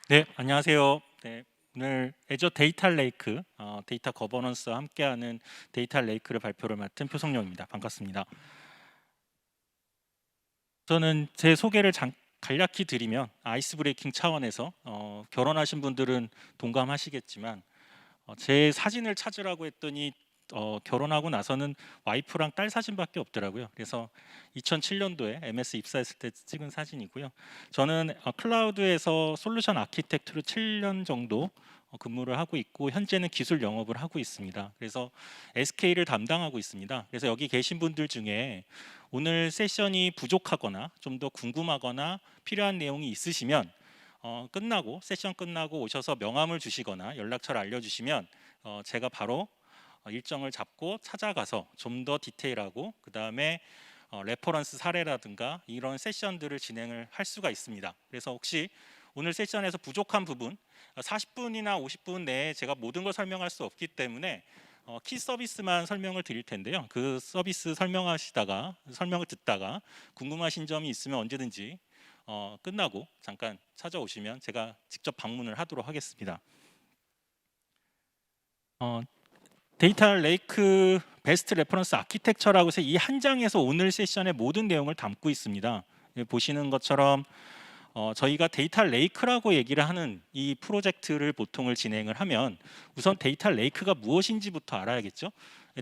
네, 안녕하세요. 네, 오늘 애저 데이터 레이크, 데이터 거버넌스와 함께하는 데이터 레이크를 발표를 맡은 표성용입니다. 반갑습니다. 저는 제 소개를 간략히 드리면 아이스 브레이킹 차원에서 결혼하신 분들은 동감하시겠지만 제 사진을 찾으라고 했더니 결혼하고 나서는 와이프랑 딸 사진밖에 없더라고요. 그래서 2007년도에 MS 입사했을 때 찍은 사진이고요. 저는 클라우드에서 솔루션 아키텍트로 7년 정도 근무를 하고 있고 현재는 기술 영업을 하고 있습니다. 그래서 SK를 담당하고 있습니다. 그래서 여기 계신 분들 중에 오늘 세션이 부족하거나 좀 더 궁금하거나 필요한 내용이 있으시면 끝나고 세션 끝나고 오셔서 명함을 주시거나 연락처를 알려주시면 제가 바로 일정을 잡고 찾아가서 좀 더 디테일하고 그 다음에 레퍼런스 사례라든가 이런 세션들을 진행을 할 수가 있습니다. 그래서 혹시 오늘 세션에서 부족한 부분 40분이나 50분 내에 제가 모든 걸 설명할 수 없기 때문에 키 서비스만 설명을 드릴 텐데요. 그 서비스 설명을 듣다가 궁금하신 점이 있으면 언제든지 끝나고 잠깐 찾아오시면 제가 직접 방문을 하도록 하겠습니다. 어, 데이터 레이크 베스트 레퍼런스 아키텍처라고 해서 이 한 장에서 오늘 세션의 모든 내용을 담고 있습니다. 보시는 것처럼 저희가 데이터 레이크라고 얘기를 하는 이 프로젝트를 보통을 진행을 하면 우선 데이터 레이크가 무엇인지부터 알아야겠죠.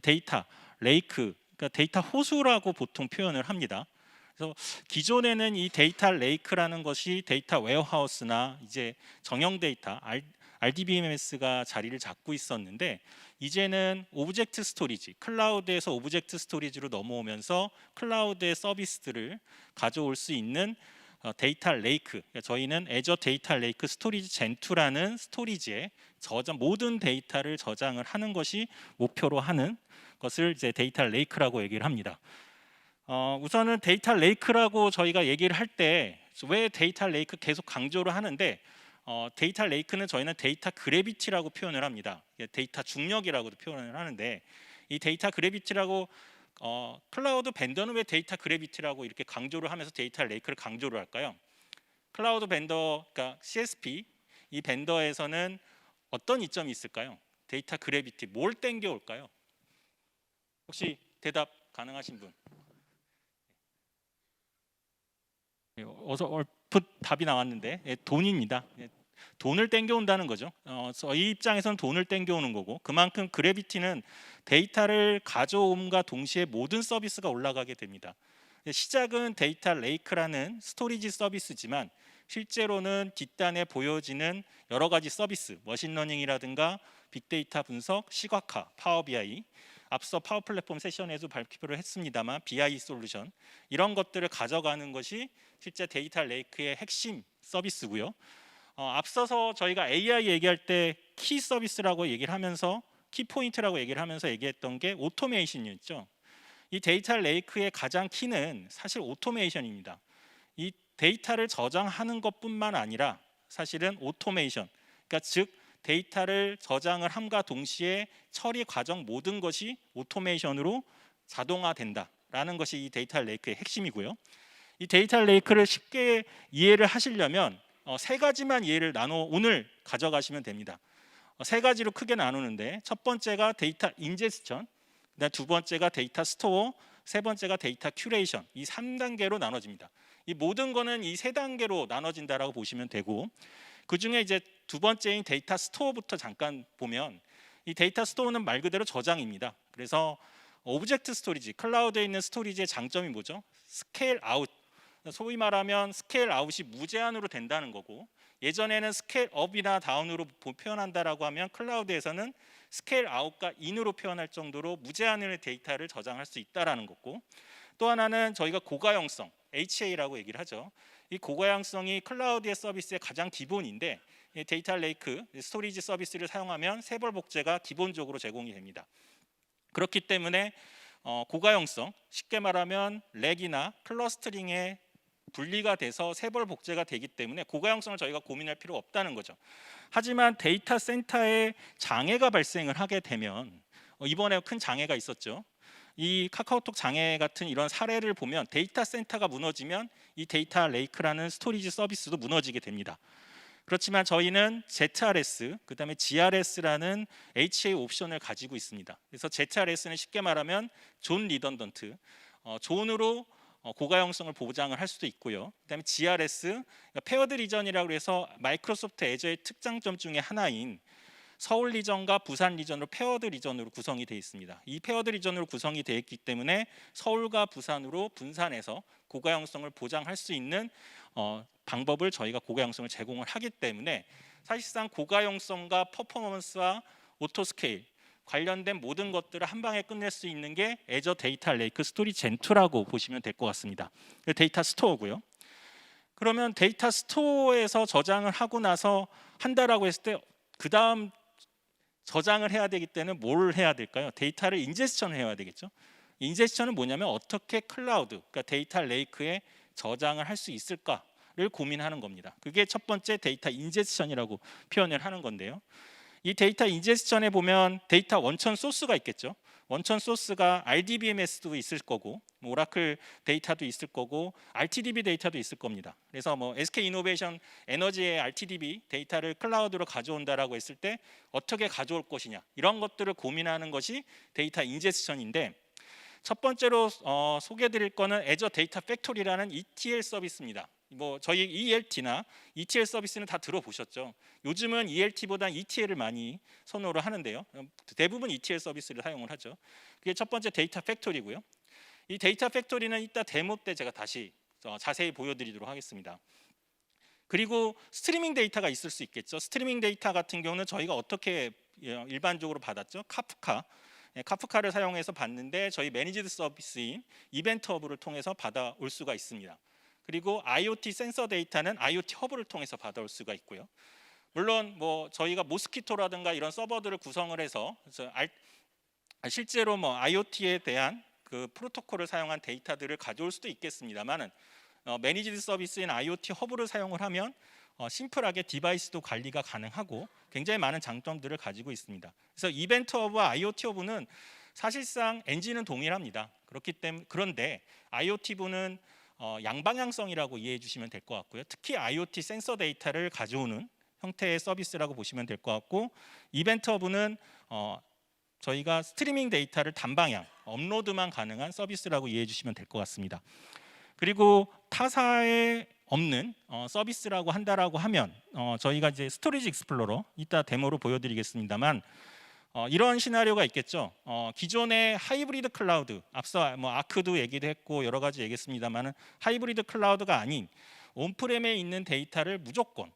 데이터 레이크, 그러니까 데이터 호수라고 보통 표현을 합니다. 그래서 기존에는 이 데이터 레이크라는 것이 데이터 웨어하우스나 이제 정형 데이터 RDBMS가 자리를 잡고 있었는데 이제는 오브젝트 스토리지, 클라우드에서 오브젝트 스토리지로 넘어오면서 클라우드의 서비스들을 가져올 수 있는 데이터 레이크, 그러니까 저희는 애저 데이터 레이크 스토리지 젠2라는 스토리지에 모든 데이터를 저장을 하는 것이 목표로 하는 것을 이제 데이터 레이크라고 얘기를 합니다. 우선은 데이터 레이크라고 저희가 얘기를 할 때 왜 데이터 레이크 계속 강조를 하는데 데이터 레이크는 저희는 데이터 그래비티라고 표현을 합니다. 데이터 중력이라고도 표현을 하는데 이 데이터 그래비티라고 클라우드 벤더는 왜 데이터 그래비티라고 이렇게 강조를 하면서 데이터 레이크를 강조를 할까요? 클라우드 벤더, 그러니까 CSP 이 벤더에서는 어떤 이점이 있을까요? 데이터 그래비티 뭘 땡겨올까요? 혹시 대답 가능하신 분? 어서 얼핏 답이 나왔는데 돈입니다. 돈을 땡겨온다는 거죠. 저희 입장에서는 돈을 땡겨오는 거고 그만큼 그래비티는 데이터를 가져옴과 동시에 모든 서비스가 올라가게 됩니다. 시작은 데이터 레이크라는 스토리지 서비스지만 실제로는 뒷단에 보여지는 여러 가지 서비스, 머신러닝이라든가 빅데이터 분석, 시각화, 파워 BI, 앞서 파워 플랫폼 세션에도 발표를 했습니다만 BI 솔루션 이런 것들을 가져가는 것이 실제 데이터 레이크의 핵심 서비스고요. 앞서서 저희가 AI 얘기할 때 키 서비스라고 얘기를 하면서 키 포인트라고 얘기를 하면서 얘기했던 게 오토메이션이었죠. 이 데이터 레이크의 가장 키는 사실 오토메이션입니다. 이 데이터를 저장하는 것뿐만 아니라 사실은 오토메이션, 그러니까 즉 데이터를 저장을 함과 동시에 처리 과정 모든 것이 오토메이션으로 자동화된다라는 것이 이 데이터 레이크의 핵심이고요. 이 데이터 레이크를 쉽게 이해를 하시려면 세 가지만 이해를 오늘 가져가시면 됩니다. 세 가지로 크게 나누는데 첫 번째가 데이터 인제스션, 두 번째가 데이터 스토어, 세 번째가 데이터 큐레이션, 이 3단계로 나눠집니다. 이 모든 거는 이 세 단계로 나눠진다라고 보시면 되고 그 중에 이제 두 번째인 데이터 스토어부터 잠깐 보면 이 데이터 스토어는 말 그대로 저장입니다. 그래서 오브젝트 스토리지, 클라우드에 있는 스토리지의 장점이 뭐죠? 스케일 아웃, 소위 말하면 스케일 아웃이 무제한으로 된다는 거고 예전에는 스케일 업이나 다운으로 표현한다라고 하면 클라우드에서는 스케일 아웃과 인으로 표현할 정도로 무제한의 데이터를 저장할 수 있다라는 거고 또 하나는 저희가 고가형성 HA라고 얘기를 하죠. 이 고가형성이 클라우드의 서비스의 가장 기본인데 데이터 레이크 스토리지 서비스를 사용하면 세벌 복제가 기본적으로 제공이 됩니다. 그렇기 때문에 고가형성 쉽게 말하면 렉이나 클러스터링에 분리가 돼서 세벌 복제가 되기 때문에 고가형성을 저희가 고민할 필요 없다는 거죠. 하지만 데이터 센터에 장애가 발생을 하게 되면 이번에 큰 장애가 있었죠. 이 카카오톡 장애 같은 이런 사례를 보면 데이터 센터가 무너지면 이 데이터 레이크라는 스토리지 서비스도 무너지게 됩니다. 그렇지만 저희는 ZRS, 그다음에 GRS라는 HA 옵션을 가지고 있습니다. 그래서 ZRS는 쉽게 말하면 존 리던던트, 존으로 고가형성을 보장을 할 수도 있고요. 그다음에 GRS, 페어드 리전이라고 해서 마이크로소프트 애저의 특장점 중에 하나인 서울 리전과 부산 리전으로 페어드 리전으로 구성이 되어 있습니다. 이 페어드 리전으로 구성이 되어 있기 때문에 서울과 부산으로 분산해서 고가형성을 보장할 수 있는 방법을 저희가 고가형성을 제공을 하기 때문에 사실상 고가형성과 퍼포먼스와 오토스케일 관련된 모든 것들을 한 방에 끝낼 수 있는 게 애저 데이터 레이크 스토리 젠2라고 보시면 될 것 같습니다. 데이터 스토어고요. 그러면 데이터 스토어에서 저장을 하고 나서 한다라고 했을 때 그 다음 저장을 해야 되기 때문에 뭘 해야 될까요? 데이터를 인제스션을 해야 되겠죠. 인제스션은 뭐냐면 어떻게 클라우드, 그러니까 데이터 레이크에 저장을 할 수 있을까를 고민하는 겁니다. 그게 첫 번째 데이터 인제스션이라고 표현을 하는 건데요. 이 데이터 인제스션에 보면 데이터 원천 소스가 있겠죠. 원천 소스가 RDBMS도 있을 거고, 오라클 데이터도 있을 거고, RTDB 데이터도 있을 겁니다. 그래서 SK 이노베이션 에너지의 RTDB 데이터를 클라우드로 가져온다라고 했을 때 어떻게 가져올 것이냐, 이런 것들을 고민하는 것이 데이터 인제스션인데, 첫 번째로 소개해드릴 거는 애저 데이터 팩토리라는 ETL 서비스입니다. 저희 ELT나 ETL 서비스는 다 들어보셨죠. 요즘은 ELT보다 ETL을 많이 선호를 하는데요. 대부분 ETL 서비스를 사용을 하죠. 그게 첫 번째 데이터 팩토리고요. 이 데이터 팩토리는 이따 데모 때 제가 다시 자세히 보여드리도록 하겠습니다. 그리고 스트리밍 데이터가 있을 수 있겠죠. 스트리밍 데이터 같은 경우는 저희가 어떻게 일반적으로 받았죠? 카프카를 사용해서 받는데 저희 매니지드 서비스인 이벤트 허브를 통해서 받아올 수가 있습니다. 그리고 IoT 센서 데이터는 IoT 허브를 통해서 받아올 수가 있고요. 물론 저희가 모스키토라든가 이런 서버들을 구성을 해서 실제로 IoT에 대한 그 프로토콜을 사용한 데이터들을 가져올 수도 있겠습니다만은 매니지드 서비스인 IoT 허브를 사용을 하면 심플하게 디바이스도 관리가 가능하고 굉장히 많은 장점들을 가지고 있습니다. 그래서 이벤트 허브와 IoT 허브는 사실상 엔진은 동일합니다. 그렇기 때문에 그런데 IoT부는 양방향성이라고 이해해 주시면 될 것 같고요. 특히 IoT 센서 데이터를 가져오는 형태의 서비스라고 보시면 될 것 같고, 이벤트 허브는 저희가 스트리밍 데이터를 단방향 업로드만 가능한 서비스라고 이해해 주시면 될 것 같습니다. 그리고 타사에 없는 서비스라고 한다라고 하면 저희가 이제 스토리지 익스플로러 이따 데모로 보여드리겠습니다만 이런 시나리오가 있겠죠. 기존의 하이브리드 클라우드, 앞서 아크도 얘기도 했고 여러 가지 얘기했습니다만 하이브리드 클라우드가 아닌 온프렘에 있는 데이터를 무조건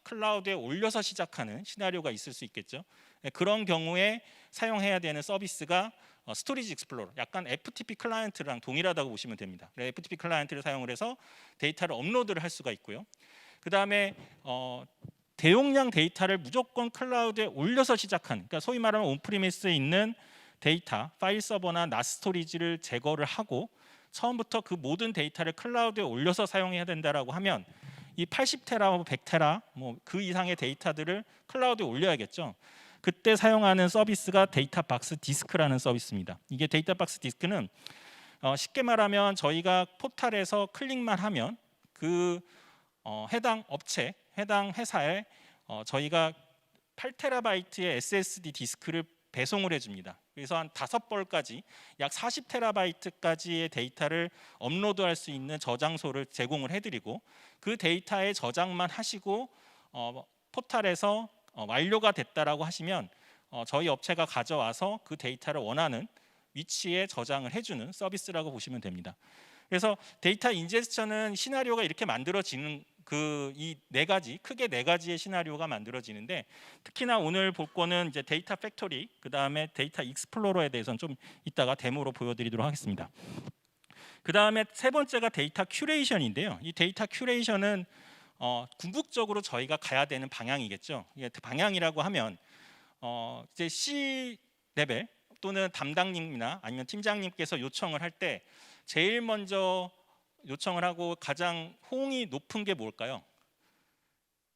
클라우드에 올려서 시작하는 시나리오가 있을 수 있겠죠. 그런 경우에 사용해야 되는 서비스가 스토리지 익스플로러, 약간 FTP 클라이언트랑 동일하다고 보시면 됩니다. FTP 클라이언트를 사용을 해서 데이터를 업로드를 할 수가 있고요. 그 다음에 대용량 데이터를 무조건 클라우드에 올려서 시작한, 그러니까 소위 말하면 온프리미스에 있는 데이터, 파일 서버나 NAS 스토리지를 제거를 하고 처음부터 그 모든 데이터를 클라우드에 올려서 사용해야 된다라고 하면 이 80테라, 100테라 그 이상의 데이터들을 클라우드에 올려야겠죠. 그때 사용하는 서비스가 데이터 박스 디스크라는 서비스입니다. 이게 데이터 박스 디스크는 쉽게 말하면 저희가 포탈에서 클릭만 하면 그 해당 업체, 해당 회사에 저희가 8테라바이트의 SSD 디스크를 배송을 해줍니다. 그래서 한 5벌까지 약 40테라바이트까지의 데이터를 업로드할 수 있는 저장소를 제공을 해드리고 그 데이터에 저장만 하시고 포탈에서 완료가 됐다라고 하시면 저희 업체가 가져와서 그 데이터를 원하는 위치에 저장을 해주는 서비스라고 보시면 됩니다. 그래서 데이터 인제스션은 시나리오가 이렇게 만들어지는 이 크게 네 가지의 시나리오가 만들어지는데, 특히나 오늘 볼 거는 이제 데이터 팩토리, 그 다음에 데이터 익스플로러에 대해서는 좀 이따가 데모로 보여드리도록 하겠습니다. 그 다음에 세 번째가 데이터 큐레이션인데요. 이 데이터 큐레이션은 궁극적으로 저희가 가야 되는 방향이겠죠. 이게 방향이라고 하면 이제 C 레벨 또는 담당님이나 아니면 팀장님께서 요청을 할 때 제일 먼저 요청을 하고 가장 호응이 높은 게 뭘까요?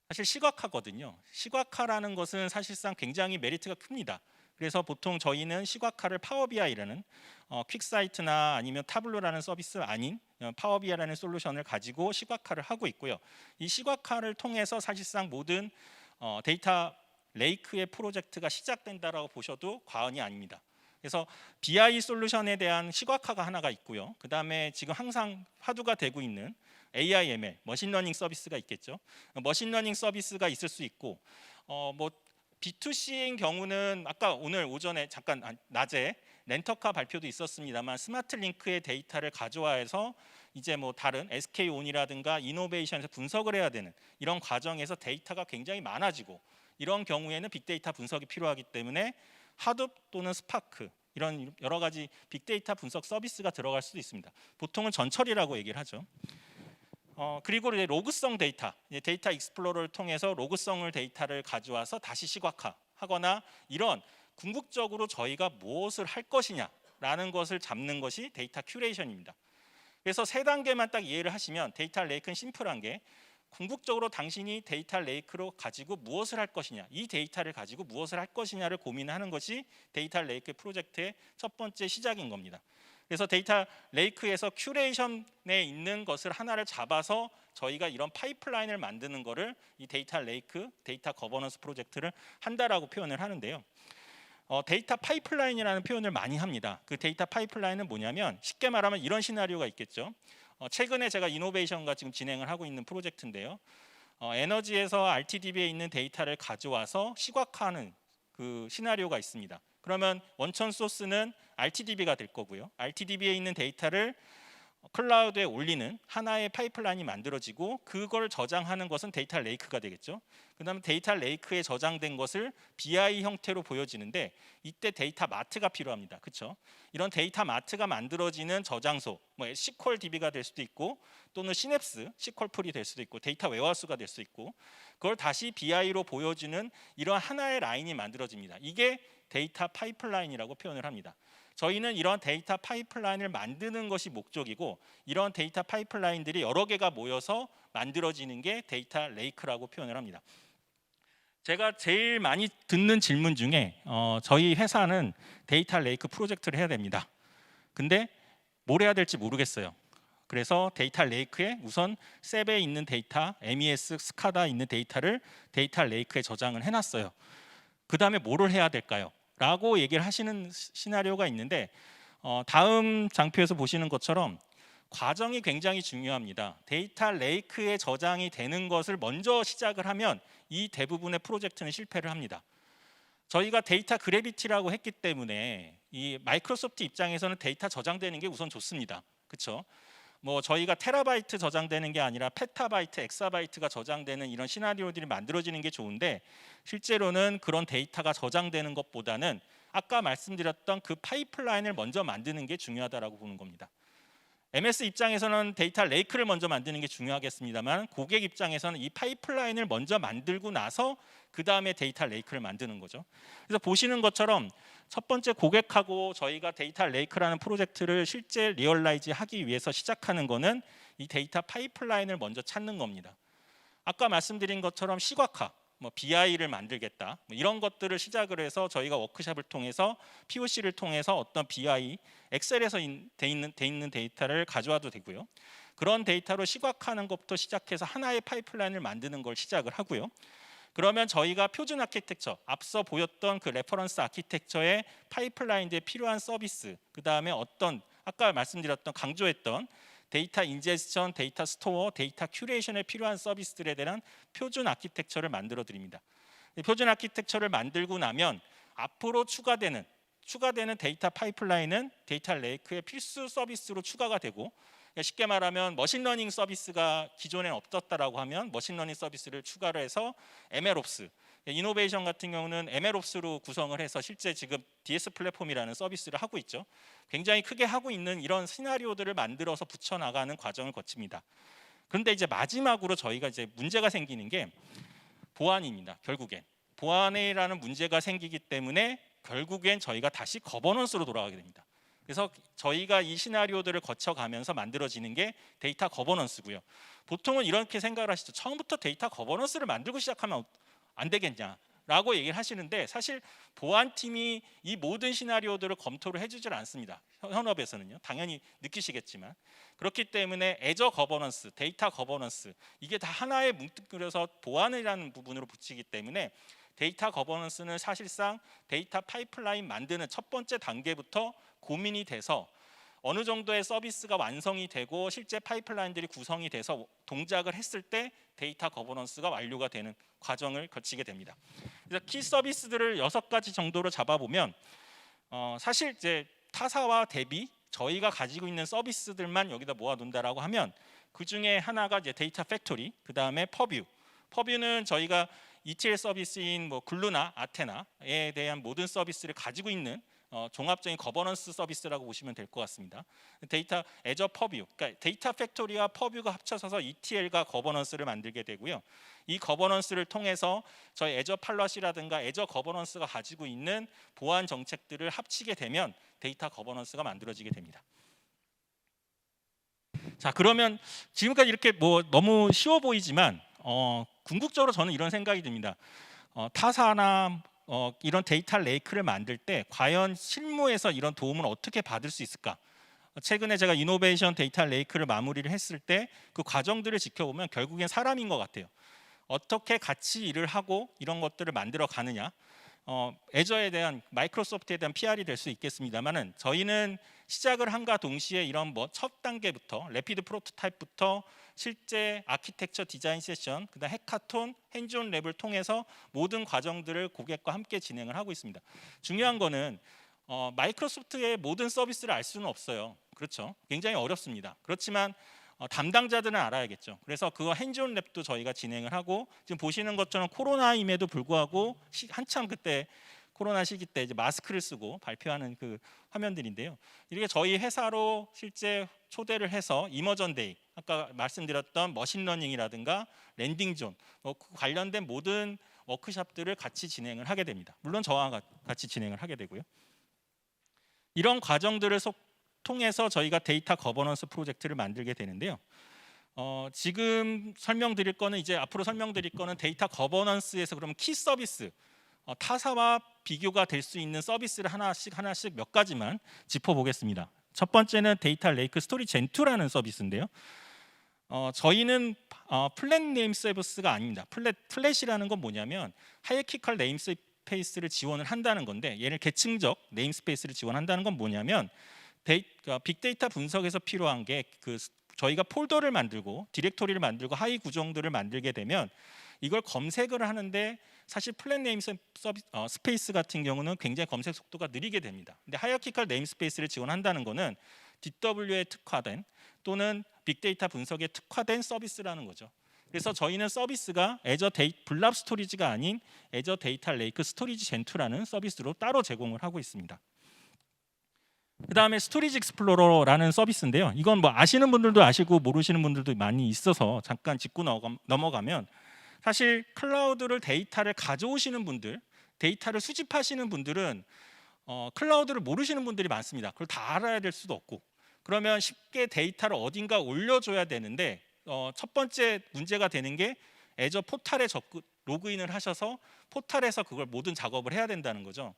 사실 시각화거든요. 시각화라는 것은 사실상 굉장히 메리트가 큽니다. 그래서 보통 저희는 시각화를 파워비아이라는 퀵사이트나 아니면 타블로라는 서비스 아닌 파워비아이라는 솔루션을 가지고 시각화를 하고 있고요. 이 시각화를 통해서 사실상 모든 데이터 레이크의 프로젝트가 시작된다라고 보셔도 과언이 아닙니다. 그래서 BI 솔루션에 대한 시각화가 하나가 있고요. 그 다음에 지금 항상 화두가 되고 있는 AI, ML, 머신러닝 서비스가 있겠죠. 머신러닝 서비스가 있을 수 있고, 뭐 B2C인 경우는 아까 오늘 오전에 잠깐 낮에 렌터카 발표도 있었습니다만 스마트 링크의 데이터를 가져와서 이제 뭐 다른 SK온이라든가 이노베이션에서 분석을 해야 되는 이런 과정에서 데이터가 굉장히 많아지고 이런 경우에는 빅데이터 분석이 필요하기 때문에 하둡 또는 스파크 이런 여러 가지 빅데이터 분석 서비스가 들어갈 수도 있습니다. 보통은 전처리라고 얘기를 하죠. 그리고 이제 로그성 데이터, 데이터 익스플로러를 통해서 로그성을 데이터를 가져와서 다시 시각화하거나 이런 궁극적으로 저희가 무엇을 할 것이냐라는 것을 잡는 것이 데이터 큐레이션입니다. 그래서 세 단계만 딱 이해를 하시면 데이터 레이크는 심플한 게 궁극적으로 당신이 데이터 레이크로 가지고 무엇을 할 것이냐, 이 데이터를 가지고 무엇을 할 것이냐를 고민하는 것이 데이터 레이크 프로젝트의 첫 번째 시작인 겁니다. 그래서 데이터 레이크에서 큐레이션에 있는 것을 하나를 잡아서 저희가 이런 파이프라인을 만드는 거를 이 데이터 레이크, 데이터 거버넌스 프로젝트를 한다라고 표현을 하는데요. 데이터 파이프라인이라는 표현을 많이 합니다. 그 데이터 파이프라인은 뭐냐면 쉽게 말하면 이런 시나리오가 있겠죠. 최근에 제가 이노베이션과 지금 진행을 하고 있는 프로젝트인데요. 에너지에서 RTDB에 있는 데이터를 가져와서 시각화하는 그 시나리오가 있습니다. 그러면 원천 소스는 RTDB가 될 거고요. RTDB에 있는 데이터를 클라우드에 올리는 하나의 파이프라인이 만들어지고 그걸 저장하는 것은 데이터 레이크가 되겠죠. 그다음에 데이터 레이크에 저장된 것을 BI 형태로 보여지는데 이때 데이터 마트가 필요합니다. 그렇죠? 이런 데이터 마트가 만들어지는 저장소, 뭐 SQL DB가 될 수도 있고 또는 시냅스, SQL 풀이 될 수도 있고 데이터 웨어하우스가 될 수 있고 그걸 다시 BI로 보여주는 이런 하나의 라인이 만들어집니다. 이게 데이터 파이프라인이라고 표현을 합니다. 저희는 이런 데이터 파이프라인을 만드는 것이 목적이고 이런 데이터 파이프라인들이 여러 개가 모여서 만들어지는 게 데이터 레이크라고 표현을 합니다. 제가 제일 많이 듣는 질문 중에 저희 회사는 데이터 레이크 프로젝트를 해야 됩니다. 근데 뭘 해야 될지 모르겠어요. 그래서 데이터 레이크에 우선 셉에 있는 데이터, MES, 스카다 있는 데이터를 데이터 레이크에 저장을 해놨어요. 그 다음에 뭐를 해야 될까요? 라고 얘기를 하시는 시나리오가 있는데 다음 장표에서 보시는 것처럼 과정이 굉장히 중요합니다. 데이터 레이크에 저장이 되는 것을 먼저 시작을 하면 이 대부분의 프로젝트는 실패를 합니다. 저희가 데이터 그래비티라고 했기 때문에 이 마이크로소프트 입장에서는 데이터 저장되는 게 우선 좋습니다. 그렇죠? 뭐 저희가 테라바이트 저장되는 게 아니라 페타바이트, 엑사바이트가 저장되는 이런 시나리오들이 만들어지는 게 좋은데 실제로는 그런 데이터가 저장되는 것보다는 아까 말씀드렸던 그 파이프라인을 먼저 만드는 게 중요하다라고 보는 겁니다. MS 입장에서는 데이터 레이크를 먼저 만드는 게 중요하겠습니다만 고객 입장에서는 이 파이프라인을 먼저 만들고 나서 그 다음에 데이터 레이크를 만드는 거죠. 그래서 보시는 것처럼 첫 번째 고객하고 저희가 데이터 레이크라는 프로젝트를 실제 리얼라이즈 하기 위해서 시작하는 거는 이 데이터 파이프라인을 먼저 찾는 겁니다. 아까 말씀드린 것처럼 시각화, 뭐 BI를 만들겠다 뭐 이런 것들을 시작을 해서 저희가 워크숍을 통해서 POC를 통해서 어떤 BI, 엑셀에서 돼 있는 데이터를 가져와도 되고요. 그런 데이터로 시각화하는 것부터 시작해서 하나의 파이프라인을 만드는 걸 시작을 하고요. 그러면 저희가 표준 아키텍처, 앞서 보였던 그 레퍼런스 아키텍처의 파이프라인에 필요한 서비스, 그 다음에 어떤 아까 말씀드렸던 강조했던 데이터 인제스션, 데이터 스토어, 데이터 큐레이션에 필요한 서비스들에 대한 표준 아키텍처를 만들어 드립니다. 표준 아키텍처를 만들고 나면 앞으로 추가되는 데이터 파이프라인은 데이터 레이크의 필수 서비스로 추가가 되고 쉽게 말하면 머신러닝 서비스가 기존에 없었다라고 하면 머신러닝 서비스를 추가를 해서 MLOps, 이노베이션 같은 경우는 MLOps로 구성을 해서 실제 지금 DS 플랫폼이라는 서비스를 하고 있죠. 굉장히 크게 하고 있는 이런 시나리오들을 만들어서 붙여나가는 과정을 거칩니다. 그런데 이제 마지막으로 저희가 이제 문제가 생기는 게 보안입니다. 결국엔 보안이라는 문제가 생기기 때문에 결국엔 저희가 다시 거버넌스로 돌아가게 됩니다. 그래서 저희가 이 시나리오들을 거쳐가면서 만들어지는 게 데이터 거버넌스고요. 보통은 이렇게 생각을 하시죠. 처음부터 데이터 거버넌스를 만들고 시작하면 안 되겠냐라고 라고 얘기를 하시는데 사실 보안팀이 이 모든 시나리오들을 검토를 해주질 않습니다. 현업에서는요. 당연히 느끼시겠지만. 그렇기 때문에 애저 거버넌스, 데이터 거버넌스 이게 다 하나에 뭉뚱그려서 보안이라는 부분으로 붙이기 때문에 데이터 거버넌스는 사실상 데이터 파이프라인 만드는 첫 번째 단계부터 고민이 돼서 어느 정도의 서비스가 완성이 되고 실제 파이프라인들이 구성이 돼서 동작을 했을 때 데이터 거버넌스가 완료가 되는 과정을 거치게 됩니다. 그래서 키 서비스들을 6가지 정도로 잡아보면 사실 이제 타사와 대비 저희가 가지고 있는 서비스들만 여기다 모아둔다라고 하면 그 중에 하나가 이제 데이터 팩토리, 그 다음에 퍼뷰. 퍼뷰는 저희가 ETL 서비스인 뭐 글루나 아테나에 대한 모든 서비스를 가지고 있는 종합적인 거버넌스 서비스라고 보시면 될 것 같습니다. 데이터 애저 퍼뷰, 그러니까 데이터 팩토리와 퍼뷰가 합쳐서 ETL과 거버넌스를 만들게 되고요. 이 거버넌스를 통해서 저희 애저 팔럿이라든가 애저 거버넌스가 가지고 있는 보안 정책들을 합치게 되면 데이터 거버넌스가 만들어지게 됩니다. 자, 그러면 지금까지 이렇게 뭐 너무 쉬워 보이지만 궁극적으로 저는 이런 생각이 듭니다. 타사나 이런 데이터 레이크를 만들 때 과연 실무에서 이런 도움을 어떻게 받을 수 있을까? 최근에 제가 이노베이션 데이터 레이크를 마무리를 했을 때 그 과정들을 지켜보면 결국엔 사람인 것 같아요. 어떻게 같이 일을 하고 이런 것들을 만들어 가느냐. 애저에 대한 마이크로소프트에 대한 PR이 될 수 있겠습니다만은 저희는 시작을 한과 동시에 이런 뭐 첫 단계부터 레피드 프로토타입부터 실제 아키텍처 디자인 세션, 그다음 해카톤, 핸즈온 랩을 통해서 모든 과정들을 고객과 함께 진행을 하고 있습니다. 중요한 거는 마이크로소프트의 모든 서비스를 알 수는 없어요. 그렇죠? 굉장히 어렵습니다. 그렇지만 담당자들은 알아야겠죠. 그래서 그거 핸즈온 랩도 저희가 진행을 하고 지금 보시는 것처럼 코로나임에도 불구하고 한참 그때 코로나 시기 때 이제 마스크를 쓰고 발표하는 그 화면들인데요. 이렇게 저희 회사로 실제 초대를 해서 이머전 데이, 아까 말씀드렸던 머신러닝이라든가 랜딩존 그 관련된 모든 워크숍들을 같이 진행을 하게 됩니다. 물론 저와 같이 진행을 하게 되고요. 이런 과정들을 통해서 저희가 데이터 거버넌스 프로젝트를 만들게 되는데요. 지금 설명드릴 거는 이제 앞으로 설명드릴 거는 데이터 거버넌스에서 그러면 키 서비스 타사와 비교가 될 수 있는 서비스를 하나씩 몇 가지만 짚어보겠습니다. 첫 번째는 데이터 레이크 스토리 젠2라는 서비스인데요. 저희는 플랫 네임 서비스가 아닙니다. 플랫이라는 건 뭐냐면 하이어키컬 네임 스페이스를 지원을 한다는 건데 얘를 계층적 네임 스페이스를 지원한다는 건 뭐냐면 빅데이터 분석에서 필요한 게 저희가 폴더를 만들고 디렉토리를 만들고 하이 구정들을 만들게 되면 이걸 검색을 하는데 사실 플랫 네임 스페이스 같은 경우는 굉장히 검색 속도가 느리게 됩니다. 근데 하이어키컬 네임 스페이스를 지원한다는 거는 DW에 특화된 또는 빅데이터 분석에 특화된 서비스라는 거죠. 그래서 저희는 서비스가 애저 블랍 스토리지가 아닌 애저 데이터 레이크 스토리지 젠2라는 서비스로 따로 제공을 하고 있습니다. 그 다음에 스토리지 익스플로러라는 서비스인데요. 이건 뭐 아시는 분들도 아시고 모르시는 분들도 많이 있어서 잠깐 짚고 넘어가면 사실 클라우드를 데이터를 가져오시는 분들, 데이터를 수집하시는 분들은 클라우드를 모르시는 분들이 많습니다. 그걸 다 알아야 될 수도 없고 그러면 쉽게 데이터를 어딘가 올려줘야 되는데 첫 번째 문제가 되는 게 애저 포탈에 로그인을 하셔서 포탈에서 그걸 모든 작업을 해야 된다는 거죠.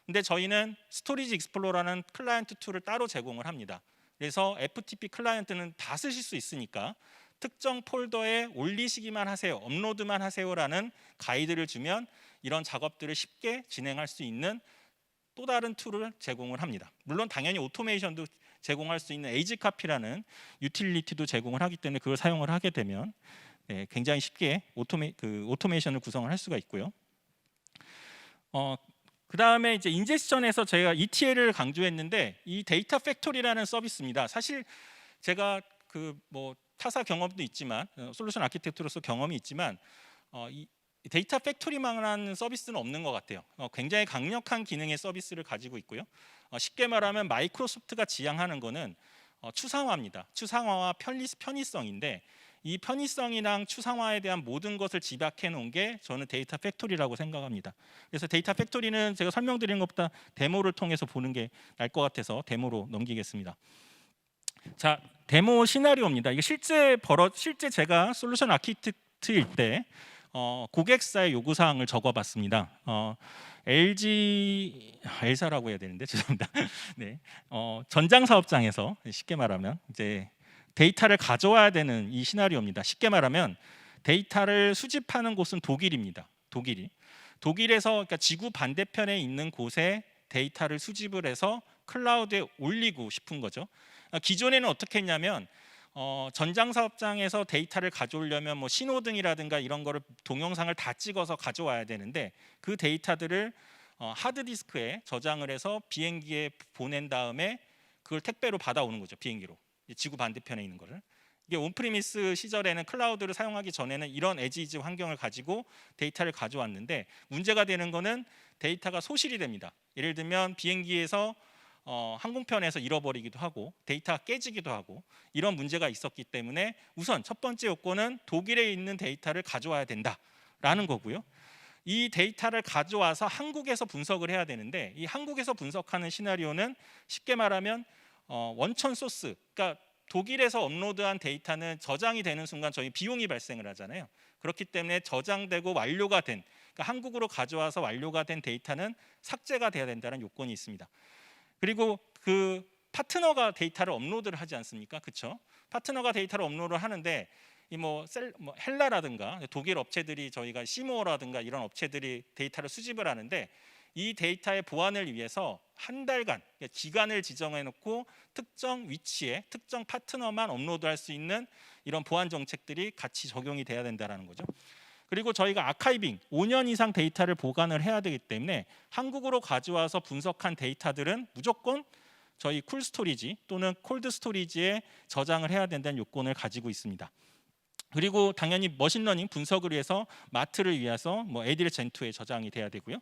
근데 저희는 스토리지 익스플로러라는 클라이언트 툴을 따로 제공을 합니다. 그래서 FTP 클라이언트는 다 쓰실 수 있으니까 특정 폴더에 올리시기만 하세요, 업로드만 하세요라는 가이드를 주면 이런 작업들을 쉽게 진행할 수 있는 또 다른 툴을 제공을 합니다. 물론 당연히 오토메이션도 제공할 수 있는 에이지카피라는 유틸리티도 제공을 하기 때문에 그걸 사용을 하게 되면 굉장히 쉽게 오토메이션을 구성을 할 수가 있고요. 그 다음에 이제 인제스션에서 제가 ETL을 강조했는데 이 데이터 팩토리라는 서비스입니다. 사실 제가 뭐 타사 경험도 있지만 솔루션 아키텍트로서 경험이 있지만 이 데이터 팩토리만한 서비스는 없는 것 같아요. 굉장히 강력한 기능의 서비스를 가지고 있고요. 쉽게 말하면 마이크로소프트가 지향하는 거는 추상화입니다. 추상화와 편의성인데 이 편의성이랑 추상화에 대한 모든 것을 집약해 놓은 게 저는 데이터 팩토리라고 생각합니다. 그래서 데이터 팩토리는 제가 설명드리는 것보다 데모를 통해서 보는 게 나을 것 같아서 데모로 넘기겠습니다. 자, 데모 시나리오입니다. 이게 실제 제가 솔루션 아키텍트일 때 고객사의 요구 사항을 적어봤습니다. L사라고 해야 되는데 죄송합니다. 네, 전장 사업장에서 쉽게 말하면 이제 데이터를 가져와야 되는 이 시나리오입니다. 쉽게 말하면 데이터를 수집하는 곳은 독일입니다. 독일에서 그러니까 지구 반대편에 있는 곳에 데이터를 수집을 해서 클라우드에 올리고 싶은 거죠. 기존에는 어떻게 했냐면 전장 사업장에서 데이터를 가져오려면 뭐 신호등이라든가 이런 거를 동영상을 다 찍어서 가져와야 되는데 그 데이터들을 하드디스크에 저장을 해서 비행기에 보낸 다음에 그걸 택배로 받아오는 거죠. 비행기로 지구 반대편에 있는 거를. 이게 온프리미스 시절에는 클라우드를 사용하기 전에는 이런 에지이즈 환경을 가지고 데이터를 가져왔는데 문제가 되는 거는 데이터가 소실이 됩니다. 예를 들면 비행기에서 항공편에서 잃어버리기도 하고 데이터가 깨지기도 하고 이런 문제가 있었기 때문에 우선 첫 번째 요건은 독일에 있는 데이터를 가져와야 된다라는 거고요. 이 데이터를 가져와서 한국에서 분석을 해야 되는데 이 한국에서 분석하는 시나리오는 쉽게 말하면 원천 소스, 그러니까 독일에서 업로드한 데이터는 저장이 되는 순간 저희 비용이 발생을 하잖아요. 그렇기 때문에 저장되고 완료가 된, 그러니까 한국으로 가져와서 완료가 된 데이터는 삭제가 돼야 된다는 요건이 있습니다. 그리고 그 파트너가 데이터를 업로드를 하지 않습니까? 그렇죠? 파트너가 데이터를 업로드를 하는데 이 뭐 헬라라든가 독일 업체들이 저희가 시모어라든가 이런 업체들이 데이터를 수집을 하는데 이 데이터의 보안을 위해서 한 달간 기간을 지정해 놓고 특정 위치에 특정 파트너만 업로드할 수 있는 이런 보안 정책들이 같이 적용이 돼야 된다는 거죠. 그리고 저희가 아카이빙 5년 이상 데이터를 보관을 해야 되기 때문에 한국으로 가져와서 분석한 데이터들은 무조건 저희 쿨 스토리지 또는 콜드 스토리지에 저장을 해야 된다는 요건을 가지고 있습니다. 그리고 당연히 머신러닝 분석을 위해서 마트를 위해서 뭐 에디레 젠2에 저장이 돼야 되고요.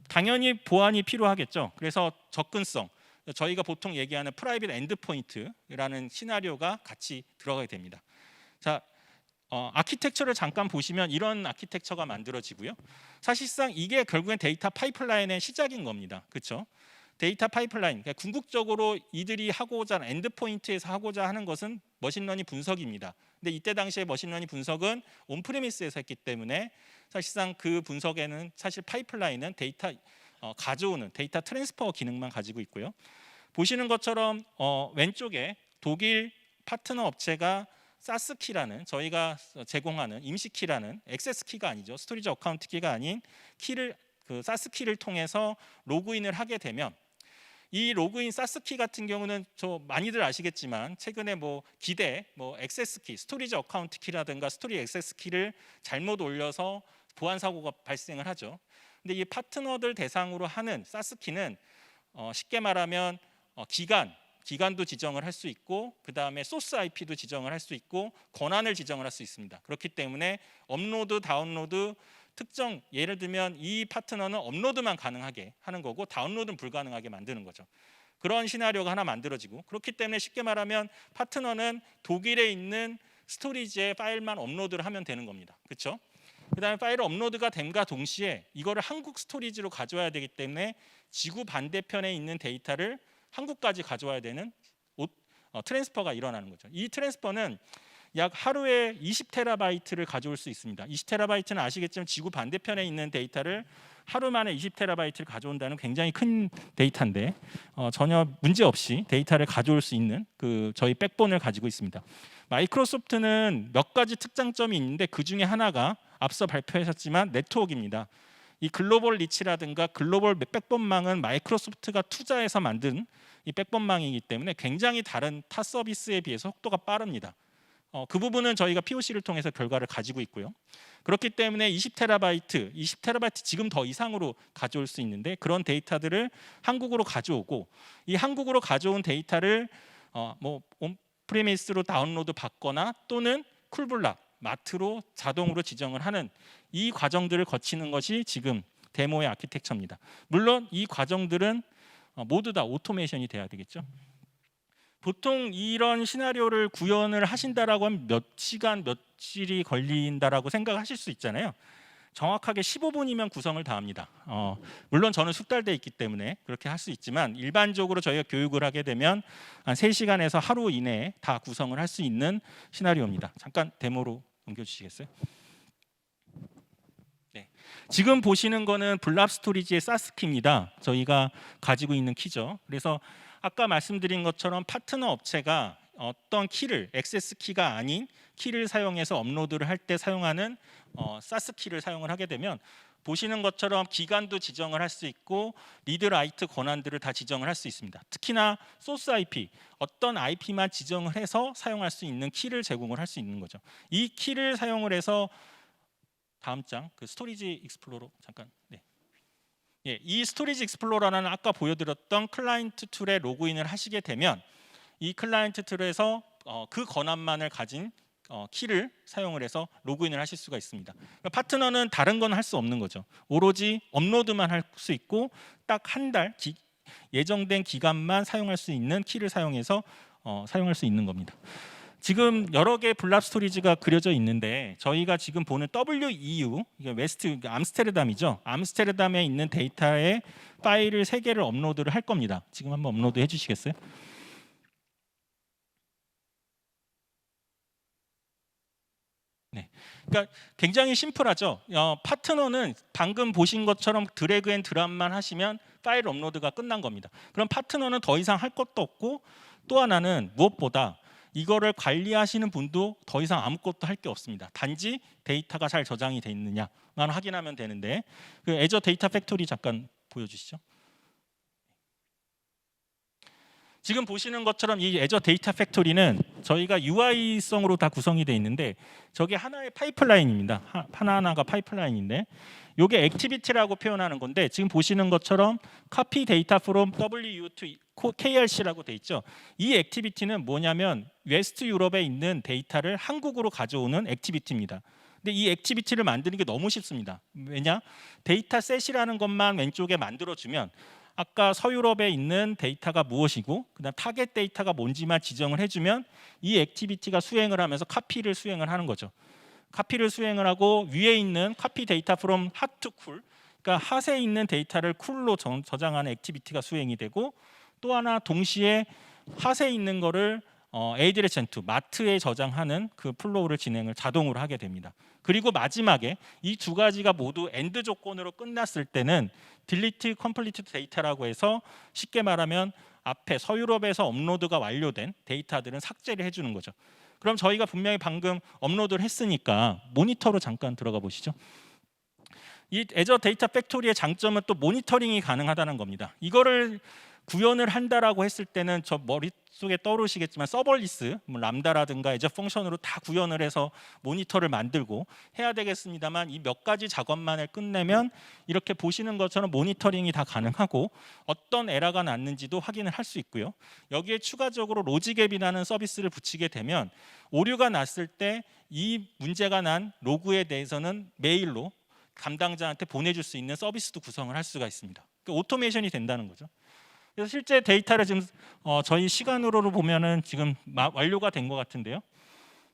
당연히 보안이 필요하겠죠. 그래서 접근성, 저희가 보통 얘기하는 프라이빗 엔드포인트라는 시나리오가 같이 들어가게 됩니다. 자, 아키텍처를 잠깐 보시면 이런 아키텍처가 만들어지고요. 사실상 이게 결국엔 데이터 파이프라인의 시작인 겁니다. 그렇죠? 데이터 파이프라인, 그러니까 궁극적으로 이들이 하고자 하는 엔드포인트에서 하고자 하는 것은 머신러닝 분석입니다. 근데 이때 당시에 머신러닝 분석은 온프리미스에서 했기 때문에 사실상 그 분석에는 사실 파이프라인은 데이터 가져오는 데이터 트랜스퍼 기능만 가지고 있고요. 보시는 것처럼 왼쪽에 독일 파트너 업체가 사스키라는 저희가 제공하는 임시키라는 액세스 키가 아니죠. 스토리지 어카운트 키가 아닌 키를 그 사스키를 통해서 로그인을 하게 되면 이 로그인 사스키 같은 경우는 저 많이들 아시겠지만 최근에 뭐 기대 뭐 액세스 키, 스토리지 어카운트 키라든가 스토리 액세스 키를 잘못 올려서 보안 사고가 발생을 하죠. 근데 이 파트너들 대상으로 하는 사스키는 쉽게 말하면 기간도 지정을 할 수 있고 그 다음에 소스 IP도 지정을 할 수 있고 권한을 지정을 할 수 있습니다. 그렇기 때문에 업로드, 다운로드 특정 예를 들면 이 파트너는 업로드만 가능하게 하는 거고 다운로드는 불가능하게 만드는 거죠. 그런 시나리오가 하나 만들어지고 그렇기 때문에 쉽게 말하면 파트너는 독일에 있는 스토리지에 파일만 업로드를 하면 되는 겁니다. 그렇죠? 그 다음에 파일 업로드가 됨과 동시에 이거를 한국 스토리지로 가져와야 되기 때문에 지구 반대편에 있는 데이터를 한국까지 가져와야 되는 트랜스퍼가 일어나는 거죠. 이 트랜스퍼는 약 하루에 20테라바이트를 가져올 수 있습니다. 20테라바이트는 아시겠지만 지구 반대편에 있는 데이터를 하루 만에 20테라바이트를 가져온다는 굉장히 큰 데이터인데 전혀 문제 없이 데이터를 가져올 수 있는 그 저희 백본을 가지고 있습니다. 마이크로소프트는 몇 가지 특장점이 있는데 그 중에 하나가 앞서 발표하셨지만 네트워크입니다. 이 글로벌 리치라든가 글로벌 백본망은 마이크로소프트가 투자해서 만든 이 백본망이기 때문에 굉장히 다른 타 서비스에 비해서 속도가 빠릅니다. 그 부분은 저희가 POC를 통해서 결과를 가지고 있고요. 그렇기 때문에 20테라바이트 지금 더 이상으로 가져올 수 있는데 그런 데이터들을 한국으로 가져오고 이 한국으로 가져온 데이터를 뭐 온프리미스로 다운로드 받거나 또는 쿨블락 마트로 자동으로 지정을 하는 이 과정들을 거치는 것이 지금 데모의 아키텍처입니다. 물론 이 과정들은 모두 다 오토메이션이 돼야 되겠죠. 보통 이런 시나리오를 구현을 하신다라고 하면 몇 시간 며칠이 걸린다라고 생각하실 수 있잖아요. 정확하게 15분이면 구성을 다 합니다. 물론 저는 숙달돼 있기 때문에 그렇게 할 수 있지만 일반적으로 저희가 교육을 하게 되면 한 3시간에서 하루 이내에 다 구성을 할 수 있는 시나리오입니다. 잠깐 데모로 옮겨주시겠어요? 지금 보시는 거는 블랍 스토리지의 사스 키입니다. 저희가 가지고 있는 키죠. 그래서 아까 말씀드린 것처럼 파트너 업체가 어떤 키를 액세스 키가 아닌 키를 사용해서 업로드를 할 때 사용하는 사스 키를 사용을 하게 되면 보시는 것처럼 기간도 지정을 할 수 있고 리드 라이트 권한들을 다 지정을 할 수 있습니다. 특히나 소스 IP, 어떤 IP만 지정을 해서 사용할 수 있는 키를 제공을 할 수 있는 거죠. 이 키를 사용을 해서 다음 장 그 스토리지 익스플로러 잠깐. 네. 예, 이 스토리지 익스플로러라는 아까 보여드렸던 클라이언트 툴에 로그인을 하시게 되면 이 클라이언트 툴에서 그 권한만을 가진 키를 사용을 해서 로그인을 하실 수가 있습니다. 그러니까 파트너는 다른 건 할 수 없는 거죠. 오로지 업로드만 할 수 있고 딱 한 달 예정된 기간만 사용할 수 있는 키를 사용해서 사용할 수 있는 겁니다. 지금 여러 개의 블랍 스토리지가 그려져 있는데 저희가 지금 보는 WEU, 이게 웨스트 암스테르담이죠. 암스테르담에 있는 데이터의 파일을 3개를 업로드를 할 겁니다. 지금 한번 업로드 해주시겠어요? 네, 그러니까 굉장히 심플하죠. 파트너는 방금 보신 것처럼 드래그 앤 드랍만 하시면 파일 업로드가 끝난 겁니다. 그럼 파트너는 더 이상 할 것도 없고 또 하나는 무엇보다 이거를 관리하시는 분도 더 이상 아무것도 할 게 없습니다. 단지 데이터가 잘 저장이 돼 있느냐만 확인하면 되는데 그 애저 데이터 팩토리 잠깐 보여주시죠. 지금 보시는 것처럼 이 애저 데이터 팩토리는 저희가 UI성으로 다 구성이 되어 있는데 저게 하나의 파이프라인입니다. 하나하나가 파이프라인인데 이게 액티비티라고 표현하는 건데 지금 보시는 것처럼 copy data from WU to KRC라고 돼 있죠. 이 액티비티는 뭐냐면 웨스트 유럽에 있는 데이터를 한국으로 가져오는 액티비티입니다. 근데 이 액티비티를 만드는 게 너무 쉽습니다. 왜냐? 데이터셋이라는 것만 왼쪽에 만들어주면 아까 서유럽에 있는 데이터가 무엇이고 그다음 타겟 데이터가 뭔지만 지정을 해주면 이 액티비티가 수행을 하면서 카피를 수행을 하는 거죠. 카피를 수행을 하고 위에 있는 카피 데이터 from hot to cool, 그러니까 핫에 있는 데이터를 쿨로 저장하는 액티비티가 수행이 되고 또 하나 동시에 핫에 있는 거를 에이드레센트 마트에 저장하는 그 플로우를 진행을 자동으로 하게 됩니다. 그리고 마지막에 이 두 가지가 모두 엔드 조건으로 끝났을 때는 딜리트 컴플리트 데이터라고 해서 쉽게 말하면 앞에 서유럽에서 업로드가 완료된 데이터들은 삭제를 해주는 거죠. 그럼 저희가 분명히 방금 업로드를 했으니까 모니터로 잠깐 들어가 보시죠. 이 애저 데이터 팩토리의 장점은 또 모니터링이 가능하다는 겁니다. 이거를 구현을 한다라고 했을 때는 저 머릿속에 떠오르시겠지만 서벌리스, 람다라든가 애저 펑션으로 다 구현을 해서 모니터를 만들고 해야 되겠습니다만 이 몇 가지 작업만을 끝내면 이렇게 보시는 것처럼 모니터링이 다 가능하고 어떤 에러가 났는지도 확인을 할 수 있고요. 여기에 추가적으로 로지갭이라는 서비스를 붙이게 되면 오류가 났을 때 이 문제가 난 로그에 대해서는 메일로 담당자한테 보내줄 수 있는 서비스도 구성을 할 수가 있습니다. 그러니까 오토메이션이 된다는 거죠. 그래서 실제 데이터를 지금 저희 시간으로 보면은 지금 완료가 된 것 같은데요.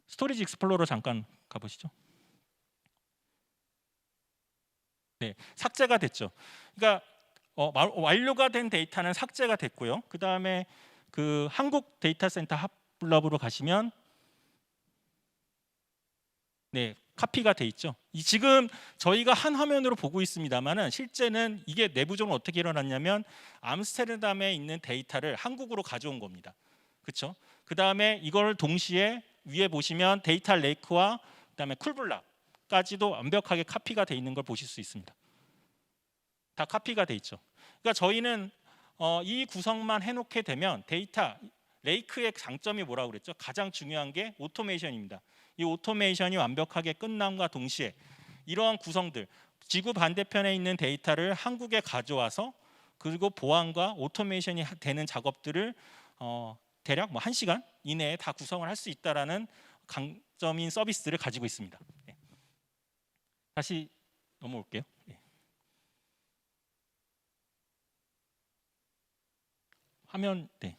스토리지 익스플로러 잠깐 가보시죠. 네, 삭제가 됐죠. 그러니까 완료가 된 데이터는 삭제가 됐고요. 그 다음에 그 한국 데이터 센터 핫블럽으로 가시면 네, 카피가 돼 있죠. 지금 저희가 한 화면으로 보고 있습니다만은 실제는 이게 내부적으로 어떻게 일어났냐면 암스테르담에 있는 데이터를 한국으로 가져온 겁니다. 그렇죠? 그 다음에 이걸 동시에 위에 보시면 데이터 레이크와 그다음에 쿨블락까지도 완벽하게 카피가 돼 있는 걸 보실 수 있습니다. 다 카피가 돼 있죠. 그러니까 저희는 이 구성만 해놓게 되면 데이터 레이크의 장점이 뭐라고 그랬죠? 가장 중요한 게 오토메이션입니다. 이 오토메이션이 완벽하게 끝남과 동시에 이러한 구성들, 지구 반대편에 있는 데이터를 한국에 가져와서 그리고 보안과 오토메이션이 되는 작업들을 대략 1시간 이내에 다 구성을 할 수 있다라는 강점인 서비스를 가지고 있습니다. 네. 다시 넘어올게요. 네. 화면 네.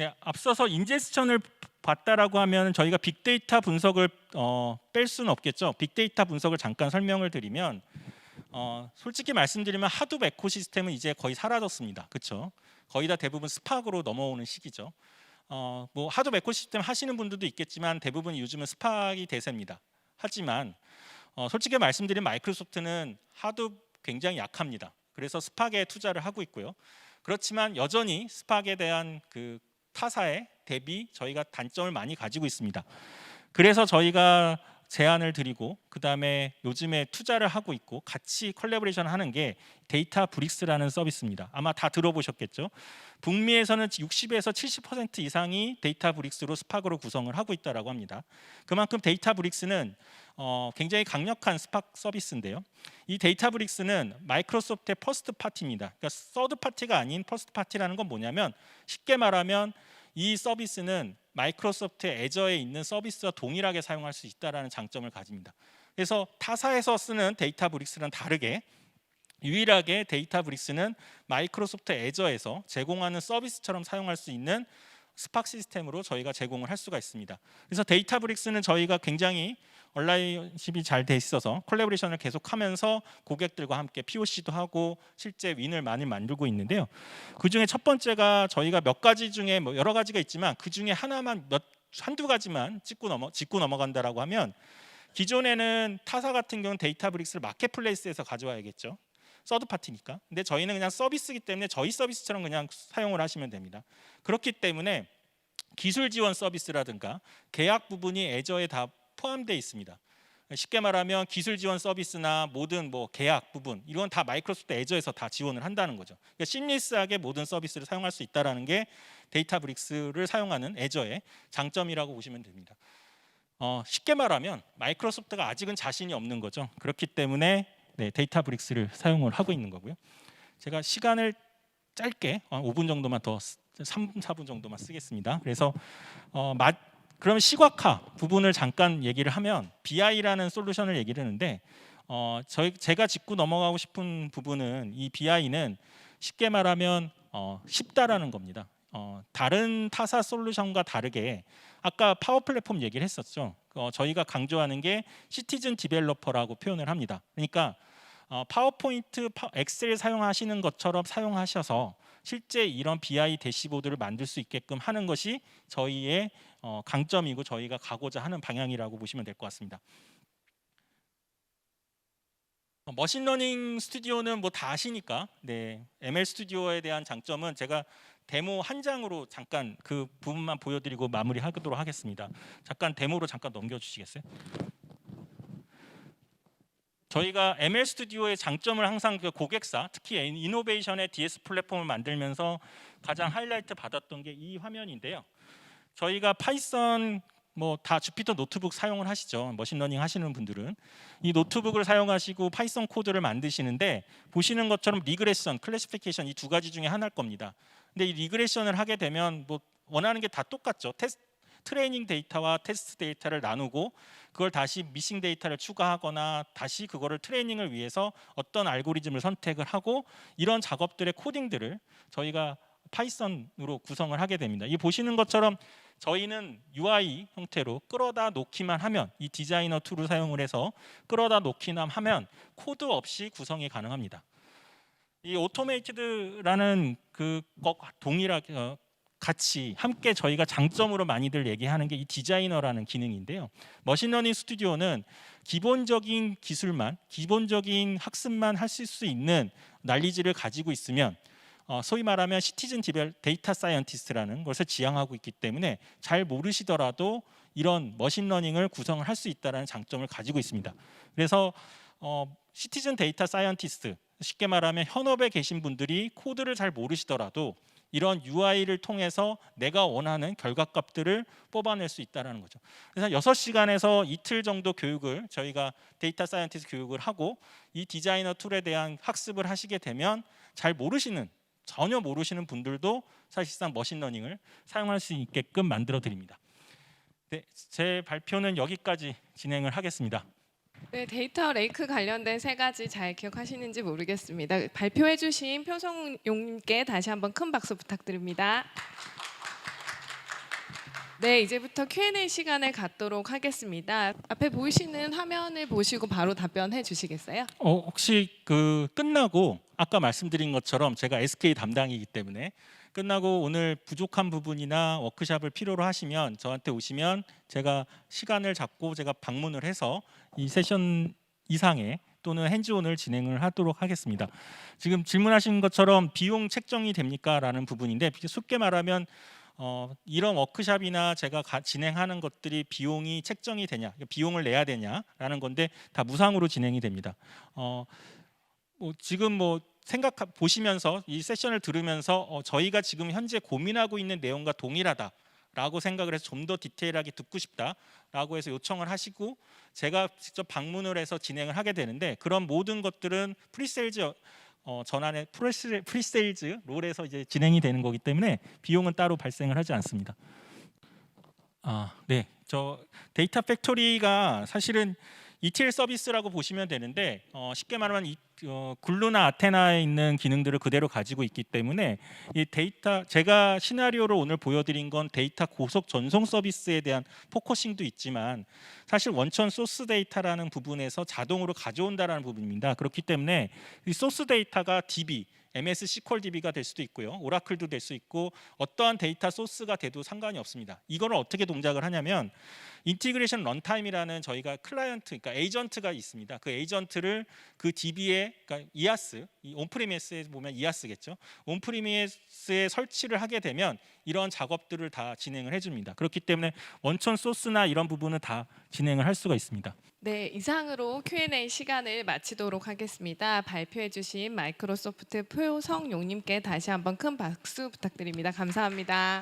네, 앞서서 인제스션을 봤다라고 하면 저희가 빅데이터 분석을 뺄 수는 없겠죠. 빅데이터 분석을 잠깐 설명을 드리면 솔직히 말씀드리면 하둡 에코시스템은 이제 거의 사라졌습니다. 그렇죠? 거의 다 대부분 스팍으로 넘어오는 시기죠. 뭐 하둡 에코시스템 하시는 분들도 있겠지만 대부분 요즘은 스팍이 대세입니다. 하지만 솔직히 말씀드린 마이크로소프트는 하도 굉장히 약합니다. 그래서 스팍에 투자를 하고 있고요. 그렇지만 여전히 스팍에 대한 그 타사에 대비 저희가 단점을 많이 가지고 있습니다. 그래서 저희가 제안을 드리고 그다음에 요즘에 투자를 하고 있고 같이 컬래버레이션 하는 게 데이터 브릭스라는 서비스입니다. 아마 다 들어보셨겠죠. 북미에서는 60에서 70% 이상이 데이터 브릭스로 스팍으로 구성을 하고 있다라고 합니다. 그만큼 데이터 브릭스는 굉장히 강력한 스팍 서비스인데요. 이 데이터 브릭스는 마이크로소프트의 퍼스트 파티입니다. 그러니까 서드 파티가 아닌 퍼스트 파티라는 건 뭐냐면 쉽게 말하면 이 서비스는 마이크로소프트 애저에 있는 서비스와 동일하게 사용할 수 있다는 장점을 가집니다. 그래서 타사에서 쓰는 데이터 브릭스랑 다르게 유일하게 데이터 브릭스는 마이크로소프트 애저에서 제공하는 서비스처럼 사용할 수 있는 스팍 시스템으로 저희가 제공을 할 수가 있습니다. 그래서 데이터 브릭스는 저희가 굉장히 얼라이언십이 잘 돼 있어서 콜라보레이션을 계속하면서 고객들과 함께 POC도 하고 실제 윈을 많이 만들고 있는데요. 그 중에 첫 번째가 저희가 몇 가지 중에 뭐 여러 가지가 있지만 그 중에 하나만 한두 가지만 짚고 넘어간다라고 하면 기존에는 타사 같은 경우는 데이터 브릭스를 마켓플레이스에서 가져와야겠죠. 서드 파티니까. 근데 저희는 그냥 서비스이기 때문에 저희 서비스처럼 그냥 사용을 하시면 됩니다. 그렇기 때문에 기술 지원 서비스라든가 계약 부분이 애저에 다 포함되어 있습니다. 쉽게 말하면 기술 지원 서비스나 모든 뭐 계약 부분 이건 다 마이크로소프트 애저에서 다 지원을 한다는 거죠. 그러니까 심리스하게 모든 서비스를 사용할 수 있다는 게 데이터 브릭스를 사용하는 애저의 장점이라고 보시면 됩니다. 쉽게 말하면 마이크로소프트가 아직은 자신이 없는 거죠. 그렇기 때문에 데이터 브릭스를 사용을 하고 있는 거고요. 제가 시간을 짧게 5분 정도만 더 3, 4분 정도만 쓰겠습니다. 그래서 그럼 시각화 부분을 잠깐 얘기를 하면 BI라는 솔루션을 얘기를 하는데 제가 짚고 넘어가고 싶은 부분은 이 BI는 쉽게 말하면 쉽다라는 겁니다. 다른 타사 솔루션과 다르게 아까 파워 플랫폼 얘기를 했었죠. 저희가 강조하는 게 시티즌 디벨로퍼라고 표현을 합니다. 그러니까 파워포인트, 엑셀 사용하시는 것처럼 사용하셔서 실제 이런 BI 대시보드를 만들 수 있게끔 하는 것이 저희의 강점이고 저희가 가고자 하는 방향이라고 보시면 될 것 같습니다. 머신러닝 스튜디오는 뭐 다 아시니까 ML 스튜디오에 대한 장점은 제가 데모 한 장으로 잠깐 그 부분만 보여드리고 마무리하도록 하겠습니다. 잠깐 데모로 잠깐 넘겨주시겠어요? 저희가 ML 스튜디오의 장점을 항상 그 고객사, 특히 이노베이션의 DS 플랫폼을 만들면서 가장 하이라이트 받았던 게 이 화면인데요. 저희가 파이썬 뭐 다 주피터 노트북 사용을 하시죠. 머신러닝 하시는 분들은 이 노트북을 사용하시고 파이썬 코드를 만드시는데 보시는 것처럼 리그레션, 클래시피케이션 이 두 가지 중에 하나일 겁니다. 근데 이 리그레션을 하게 되면 뭐 원하는 게 다 똑같죠. 트레이닝 데이터와 테스트 데이터를 나누고 그걸 다시 미싱 데이터를 추가하거나 다시 그거를 트레이닝을 위해서 어떤 알고리즘을 선택을 하고 이런 작업들의 코딩들을 저희가 파이썬으로 구성을 하게 됩니다. 이 보시는 것처럼 저희는 UI 형태로 끌어다 놓기만 하면 이 디자이너 툴을 사용을 해서 끌어다 놓기만 하면 코드 없이 구성이 가능합니다. 이 오토메이티드라는 그것과 동일하게 같이 함께 저희가 장점으로 많이들 얘기하는 게 이 디자이너라는 기능인데요. 머신러닝 스튜디오는 기본적인 기술만, 기본적인 학습만 하실 수 있는 난리지를 가지고 있으면 소위 말하면 시티즌 데이터 사이언티스트라는 것을 지향하고 있기 때문에 잘 모르시더라도 이런 머신러닝을 구성을 할 수 있다는 장점을 가지고 있습니다. 그래서 시티즌 데이터 사이언티스트, 쉽게 말하면 현업에 계신 분들이 코드를 잘 모르시더라도 이런 UI를 통해서 내가 원하는 결과값들을 뽑아낼 수 있다는 거죠. 그래서 6시간에서 이틀 정도 교육을 저희가 데이터 사이언티스트 교육을 하고 이 디자이너 툴에 대한 학습을 하시게 되면 전혀 모르시는 분들도 사실상 머신러닝을 사용할 수 있게끔 만들어 드립니다. 제 발표는 여기까지 진행을 하겠습니다. 네, 데이터 레이크 관련된 3가지 잘 기억하시는지 모르겠습니다. 발표해 주신 표성용님께 다시 한번 큰 박수 부탁드립니다. 네, 이제부터 Q&A 시간을 갖도록 하겠습니다. 앞에 보이시는 화면을 보시고 바로 답변해 주시겠어요? 혹시 끝나고 아까 말씀드린 것처럼 제가 SK 담당이기 때문에 끝나고 오늘 부족한 부분이나 워크샵을 필요로 하시면 저한테 오시면 제가 시간을 잡고 제가 방문을 해서 이 세션 이상의 또는 핸즈온을 진행을 하도록 하겠습니다. 지금 질문하신 것처럼 비용 책정이 됩니까? 라는 부분인데 쉽게 말하면 이런 워크샵이나 제가 진행하는 것들이 비용이 책정이 되냐, 비용을 내야 되냐라는 건데 다 무상으로 진행이 됩니다. 지금 보시면서 이 세션을 들으면서 저희가 지금 현재 고민하고 있는 내용과 동일하다라고 생각을 해서 좀 더 디테일하게 듣고 싶다라고 해서 요청을 하시고 제가 직접 방문을 해서 진행을 하게 되는데 그런 모든 것들은 프리세일즈 전환의 프리세일즈 롤에서 이제 진행이 되는 거기 때문에 비용은 따로 발생을 하지 않습니다. 네, 저 데이터 팩토리가 사실은 ETL 서비스라고 보시면 되는데 쉽게 말하면 글루나 아테나에 있는 기능들을 그대로 가지고 있기 때문에 이 데이터 제가 시나리오를 오늘 보여드린 건 데이터 고속 전송 서비스에 대한 포커싱도 있지만 사실 원천 소스 데이터라는 부분에서 자동으로 가져온다라는 부분입니다. 그렇기 때문에 이 소스 데이터가 DB MS SQL DB가 될 수도 있고요. 오라클도 될 수 있고 어떠한 데이터 소스가 돼도 상관이 없습니다. 이거를 어떻게 동작을 하냐면 인티그레이션 런타임이라는 저희가 클라이언트, 그러니까 에이전트가 있습니다. 그 에이전트를 그 DB에, 그러니까 이아스, 온프리미스에 보면 이아스겠죠. 온프리미스에 설치를 하게 되면 이런 작업들을 다 진행을 해줍니다. 그렇기 때문에 원천 소스나 이런 부분은 다 진행을 할 수가 있습니다. 네, 이상으로 Q&A 시간을 마치도록 하겠습니다. 발표해 주신 마이크로소프트 표성용님께 다시 한번 큰 박수 부탁드립니다. 감사합니다.